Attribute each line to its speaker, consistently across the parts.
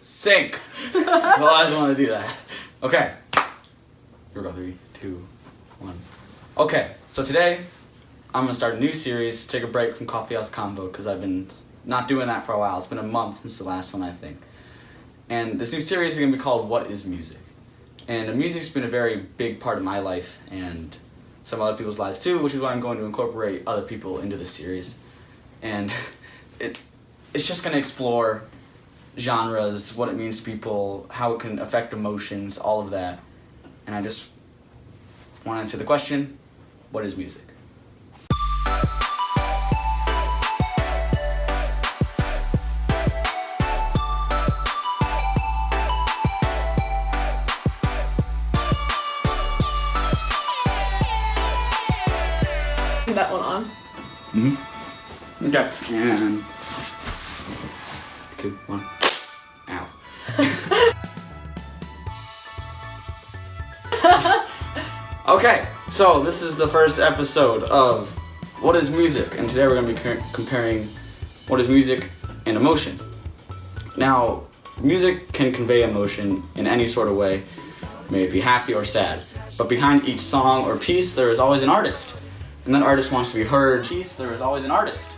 Speaker 1: Sync. Well, I just want to do that. Okay. Here we go. 3, 2, 1. Okay. So today, I'm gonna start a new series. Take a break from Coffee House Convo because I've been not doing that for a while. It's been a month since the last one, I think. And this new series is gonna be called "What Is Music?" And music's been a very big part of my life and some other people's lives too, which is why I'm going to incorporate other people into this series. And it's just gonna explore genres, what it means to people, how it can affect emotions, all of that. And I just want to answer the question, what is music?
Speaker 2: That one on.
Speaker 1: Mm-hmm. Okay. And 2, 1. Ow. Okay, so this is the first episode of What is Music? And today we're going to be comparing what is music and emotion. Now, music can convey emotion in any sort of way, may it be happy or sad. But behind each song or piece, there is always an artist. And that artist wants to be heard. There is always an artist.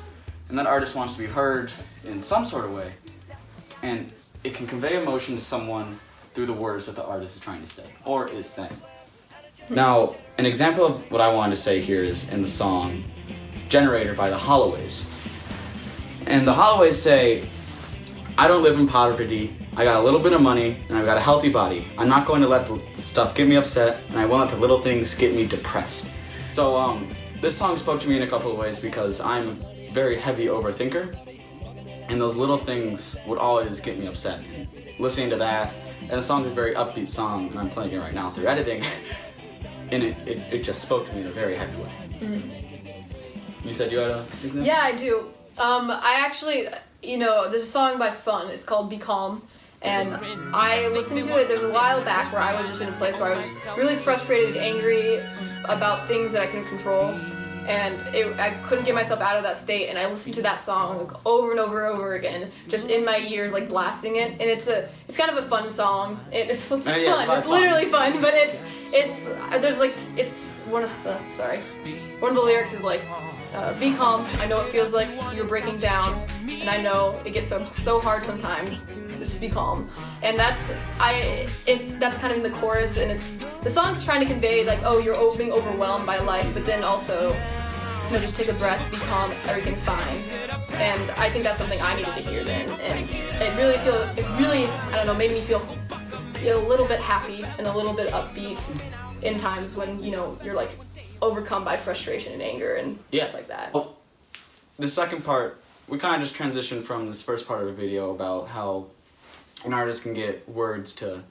Speaker 1: And that artist wants to be heard in some sort of way. And it can convey emotion to someone through the words that the artist is trying to say, or is saying. Now, an example of what I wanted to say here is in the song Generator by the Holloways. And the Holloways say, I don't live in poverty, I got a little bit of money, and I've got a healthy body. I'm not going to let the stuff get me upset, and I won't let the little things get me depressed. So, this song spoke to me in a couple of ways because I'm a very heavy overthinker, and those little things would always get me upset. Listening to that, and the song is a very upbeat song, and I'm playing it right now through editing, and it just spoke to me in a very heavy way. Mm-hmm. You said you had a example?
Speaker 2: Yeah, I do. I actually, there's a song by Fun. It's called Be Calm. And I listened to it, there's a while back where I was just in a place where I was really frustrated and angry about things that I couldn't control. And I couldn't get myself out of that state, and I listened to that song like over and over and over again, just in my ears, like blasting it. And it's kind of a fun song. It's fun. It's literally fun, but one of the lyrics is like, be calm. I know it feels like you're breaking down, and I know it gets so hard sometimes. Just be calm. And that's kind of in the chorus, and the song's trying to convey like, oh, you're being overwhelmed by life, but then also, just take a breath, be calm, everything's fine. And I think that's something I needed to hear then, and it really made me feel a little bit happy and a little bit upbeat in times when you're like overcome by frustration and anger and stuff like that.
Speaker 1: Well, the second part, we kind of just transitioned from this first part of the video about how an artist can get words to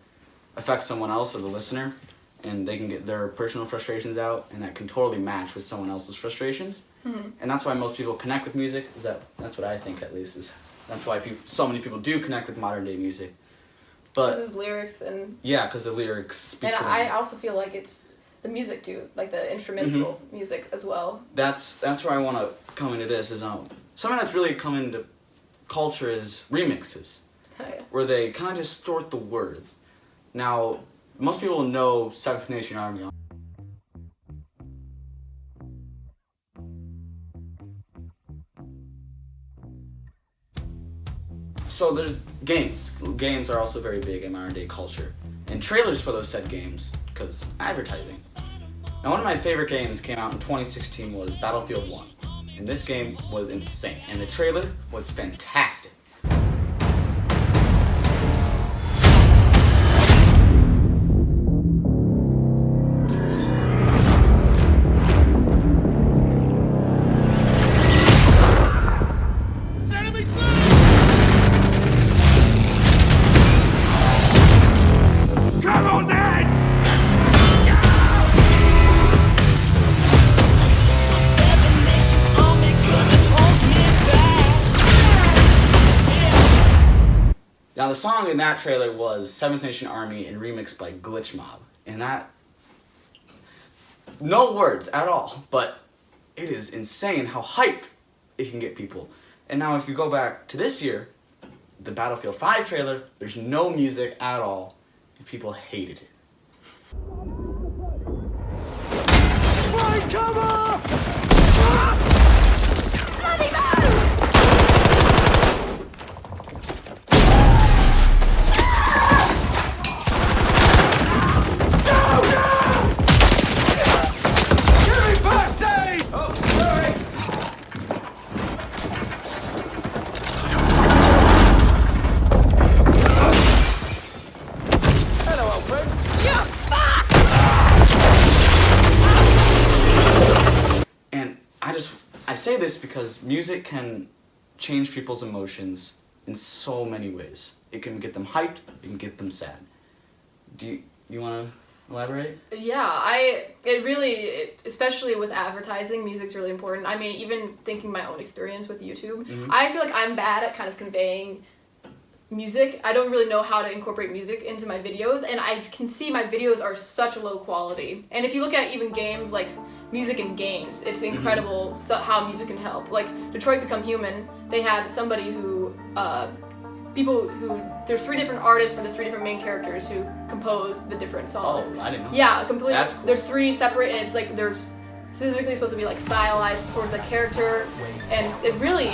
Speaker 1: affect someone else or the listener, and they can get their personal frustrations out, and that can totally match with someone else's frustrations. Mm-hmm. And that's why most people connect with music. That's what I think, at least. That's why so many people do connect with modern day music. But
Speaker 2: because lyrics and
Speaker 1: because the lyrics speak to them.
Speaker 2: I also feel like it's the music too, like the instrumental music as well.
Speaker 1: That's where I want to come into this. Is something that's really come into culture is remixes.
Speaker 2: Oh, yeah.
Speaker 1: Where they kind of distort the words. Now, most people know Seventh Nation Army. So there's games. Games are also very big in modern day culture. And trailers for those said games, because advertising. Now, one of my favorite games came out in 2016 was Battlefield 1. And this game was insane. And the trailer was fantastic. Now, the song in that trailer was Seventh Nation Army and remixed by Glitch Mob. And that, no words at all, but it is insane how hype it can get people. And now if you go back to this year, the Battlefield 5 trailer, there's no music at all, and people hated it.
Speaker 3: Find cover!
Speaker 2: Bloody man!
Speaker 1: I say this because music can change people's emotions in so many ways. It can get them hyped, it can get them sad. Do you want to elaborate?
Speaker 2: Yeah, especially with advertising, music's really important. I mean, even thinking my own experience with YouTube, I feel like I'm bad at kind of conveying music. I don't really know how to incorporate music into my videos, and I can see my videos are such low quality. And if you look at even games, like music in games, it's incredible how music can help. Like Detroit Become Human, they had somebody there's 3 different artists for the 3 different main characters who composed the different songs.
Speaker 1: Oh, I didn't know.
Speaker 2: Yeah, completely.
Speaker 1: That's cool.
Speaker 2: There's 3 separate, and it's like there's specifically supposed to be like stylized towards the character, and it really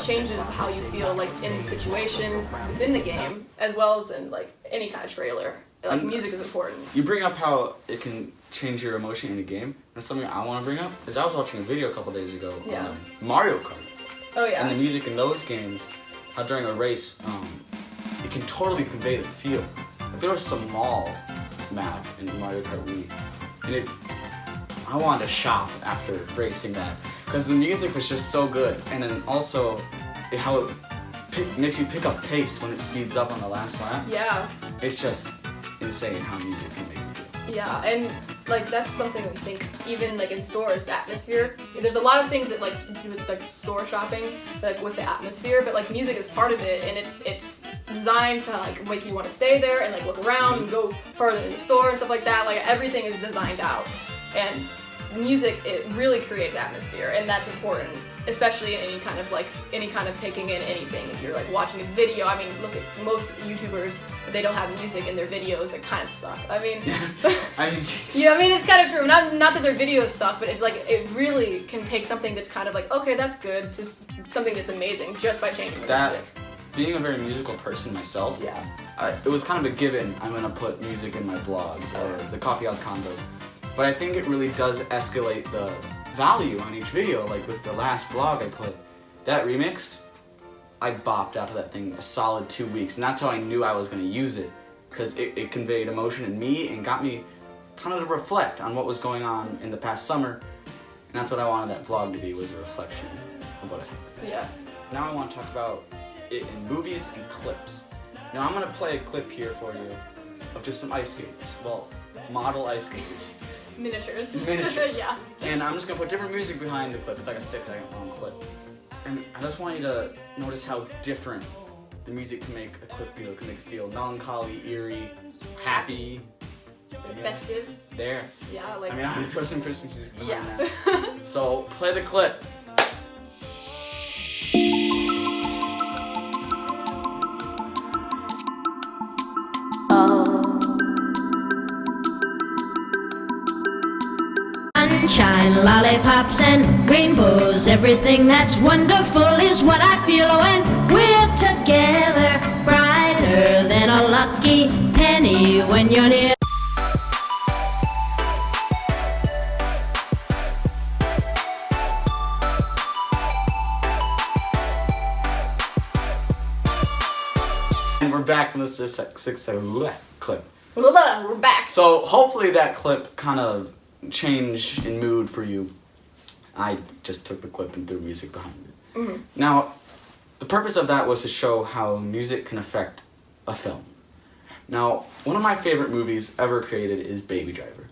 Speaker 2: changes how you feel like in the situation within the game, as well as in like any kind of trailer. Like music is important.
Speaker 1: You bring up how it can change your emotion in a game. And something I want to bring up is I was watching a video a couple days ago on Mario Kart.
Speaker 2: Oh yeah.
Speaker 1: And the music in those games, during a race, it can totally convey the feel. Like there was some mall map in Mario Kart Wii, and I wanted to shop after racing that because the music was just so good, and then also how it makes you pick up pace when it speeds up on the last lap.
Speaker 2: Yeah.
Speaker 1: It's just insane how music can make you feel.
Speaker 2: Yeah, and like that's something I think even like in stores, atmosphere. There's a lot of things that like do with like store shopping, like with the atmosphere, but like music is part of it, and it's designed to like make you want to stay there and like look around and go further in the store and stuff like that. Like everything is designed out, and music, it really creates atmosphere, and that's important, especially in any kind of taking in anything. If you're like watching a video, I mean, look at most YouTubers, if they don't have music in their videos, it kind of suck. I mean, yeah, I mean it's kind of true. Not that their videos suck, but it's like it really can take something that's kind of like, okay, that's good, to something that's amazing just by changing the music.
Speaker 1: Being a very musical person myself, it was kind of a given. I'm gonna put music in my vlogs or the Coffee House Convos. But I think it really does escalate the value on each video. Like with the last vlog I put, that remix, I bopped out of that thing a solid 2 weeks, and that's how I knew I was going to use it, because it conveyed emotion in me and got me kind of to reflect on what was going on in the past summer, and that's what I wanted that vlog to be, was a reflection of what had happened.
Speaker 2: Yeah.
Speaker 1: Now I want to talk about it in movies and clips. Now I'm going to play a clip here for you of just some ice skaters. Well, model ice skaters.
Speaker 2: Miniatures.
Speaker 1: Yeah. And I'm just gonna put different music behind the clip. It's like a 6-second long clip. And I just want you to notice how different the music can make a clip feel. It can make it feel melancholy, eerie, happy.
Speaker 2: Festive.
Speaker 1: There.
Speaker 2: Yeah, like.
Speaker 1: I mean, I'm gonna throw some Christmas music behind
Speaker 2: that.
Speaker 1: So play the clip.
Speaker 4: Sunshine, lollipops, and rainbows. Everything that's wonderful is what I feel when we're together. Brighter than a lucky penny when you're near.
Speaker 1: And we're back from the 6-second clip.
Speaker 2: We're back.
Speaker 1: So hopefully that clip kind of change in mood for you. I just took the clip and threw music behind it. Now, the purpose of that was to show how music can affect a film. Now, one of my favorite movies ever created is Baby Driver.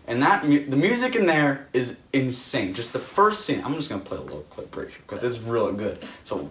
Speaker 1: And the music in there is insane. Just the first scene. I'm just gonna play a little clip right here because it's really good. So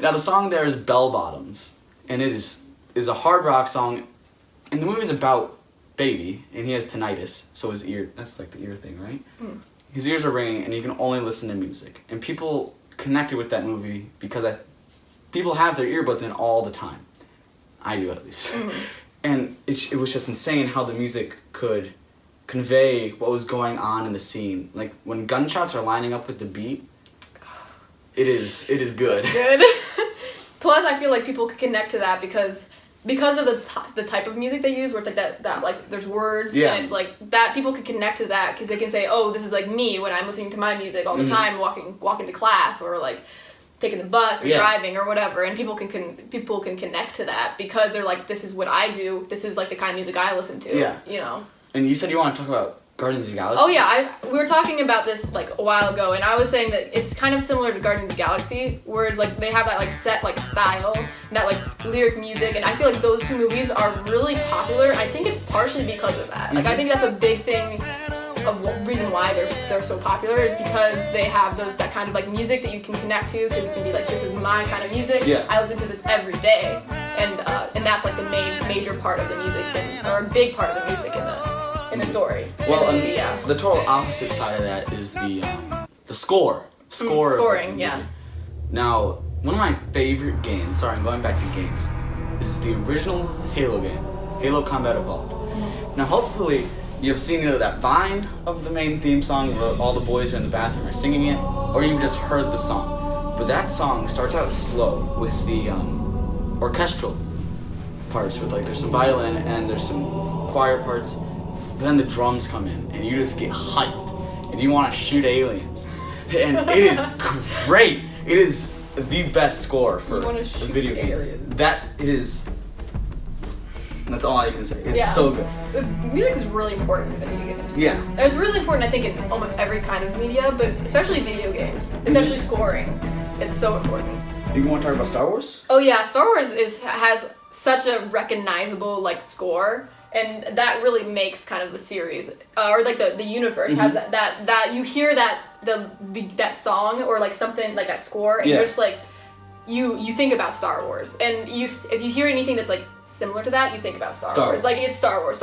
Speaker 1: Now the song there is Bell Bottoms, and it is a hard rock song, and the movie's about Baby, and he has tinnitus, so his ear, that's like the ear thing, right? His ears are ringing, and you can only listen to music. And people connected with that movie because people have their earbuds in all the time. I do, at least. And it was just insane how the music could convey what was going on in the scene. Like, when gunshots are lining up with the beat, it is good.
Speaker 2: Good. Plus, I feel like people could connect to that because of the type of music they use, where it's like that like there's words, and it's like that people could connect to that because they can say, oh, this is like me when I'm listening to my music all the time, walking to class, or like taking the bus or driving or whatever, and people can connect to that because they're like, this is what I do, this is like the kind of music I listen to.
Speaker 1: Yeah.
Speaker 2: You know.
Speaker 1: And you said you want to talk about Guardians of the Galaxy?
Speaker 2: Oh yeah, we were talking about this like a while ago, and I was saying that it's kind of similar to Guardians of the Galaxy, whereas like they have that like set like style, that like lyric music, and I feel like those two movies are really popular. I think it's partially because of that. Like I think that's a big thing of reason why they're so popular is because they have that kind of like music that you can connect to, because you can be like, this is my kind of music.
Speaker 1: Yeah.
Speaker 2: I listen to this every day, and that's like the major part of the music, or a big part of the music in the story.
Speaker 1: Well,
Speaker 2: in the movie, yeah.
Speaker 1: The total opposite side of that is the score.
Speaker 2: Scoring, yeah.
Speaker 1: Now, one of my favorite games, sorry, I'm going back to games, is the original Halo game, Halo Combat Evolved. Now, hopefully, you have seen either that Vine of the main theme song where all the boys are in the bathroom are singing it, or you've just heard the song. But that song starts out slow with the orchestral parts, with like there's some violin and there's some choir parts. But then the drums come in, and you just get hyped, and you want to shoot aliens. And it is great. It is the best score for a video game.
Speaker 2: Aliens.
Speaker 1: That's all I can say. It's so good.
Speaker 2: The music is really important in video games.
Speaker 1: Yeah.
Speaker 2: It's really important, I think, in almost every kind of media, but especially video games, especially scoring, is so important.
Speaker 1: You want to talk about Star Wars?
Speaker 2: Oh yeah, Star Wars has such a recognizable like score. And that really makes kind of the series, or like the universe has that you hear that song or like something like that score, and you're just like, you think about Star Wars, and if you hear anything that's like similar to that, you think about Star Wars. Like it's Star Wars,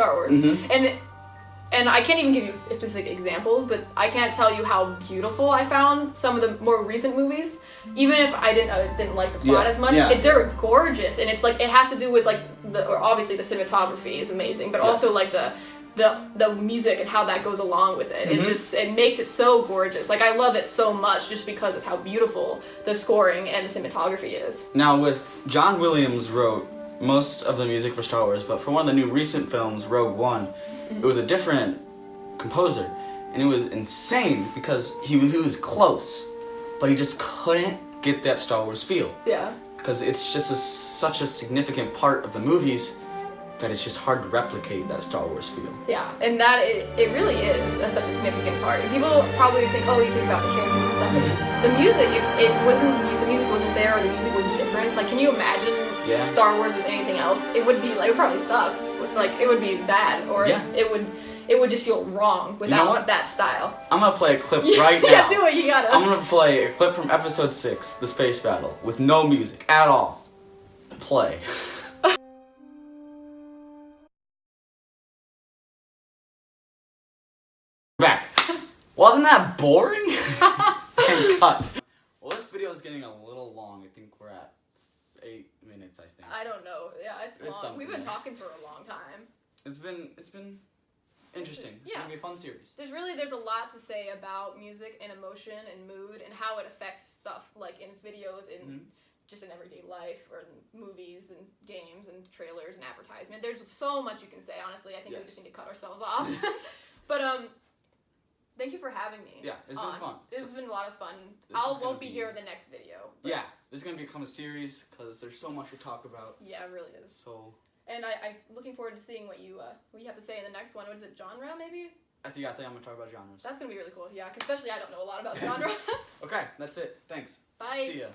Speaker 2: and I can't even give you specific examples, but I can't tell you how beautiful I found some of the more recent movies. Even if I didn't like the plot as much, they're gorgeous, and it's like it has to do with like obviously the cinematography is amazing, but also like the music and how that goes along with it. It makes it so gorgeous. Like I love it so much just because of how beautiful the scoring and the cinematography is.
Speaker 1: Now, with John Williams wrote most of the music for Star Wars, but for one of the new recent films, Rogue One, it was a different composer, and it was insane because he was close, but he just couldn't get that Star Wars feel.
Speaker 2: Yeah.
Speaker 1: Because it's just such a significant part of the movies that it's just hard to replicate that Star Wars feel.
Speaker 2: Yeah, and that it really is such a significant part. And people probably think, oh, you think about the characters and stuff, but the music, if the music wasn't there, or the music was different, like, can you imagine Star Wars with anything else? It would probably suck. Like, it would be bad, or it would just feel wrong without that style.
Speaker 1: I'm gonna play a clip right now.
Speaker 2: Yeah, do it, you gotta.
Speaker 1: I'm gonna play a clip from episode 6, The Space Battle, with no music at all. Play. Back. Wasn't that boring? And cut. Well, this video is getting a little long. I think we're at 8 minutes, I think.
Speaker 2: I don't know. Yeah, it's long. We've been talking for a long time.
Speaker 1: It's been interesting. It's gonna be a fun series.
Speaker 2: There's a lot to say about music and emotion and mood and how it affects stuff like in videos, in just in everyday life, or in movies and games and trailers and advertisement. There's so much you can say, honestly. I think we just need to cut ourselves off. But thank you for having me.
Speaker 1: Yeah, it's been fun.
Speaker 2: This has been a lot of fun. Won't be here in the next video.
Speaker 1: Yeah, this is gonna become a series because there's so much to talk about.
Speaker 2: Yeah, it really is.
Speaker 1: So.
Speaker 2: And I'm looking forward to seeing what you have to say in the next one. What is it, genre maybe?
Speaker 1: I think I'm gonna talk about genres.
Speaker 2: That's gonna be really cool. Yeah, 'cause especially I don't know a lot about genre.
Speaker 1: Okay, that's it. Thanks.
Speaker 2: Bye.
Speaker 1: See ya.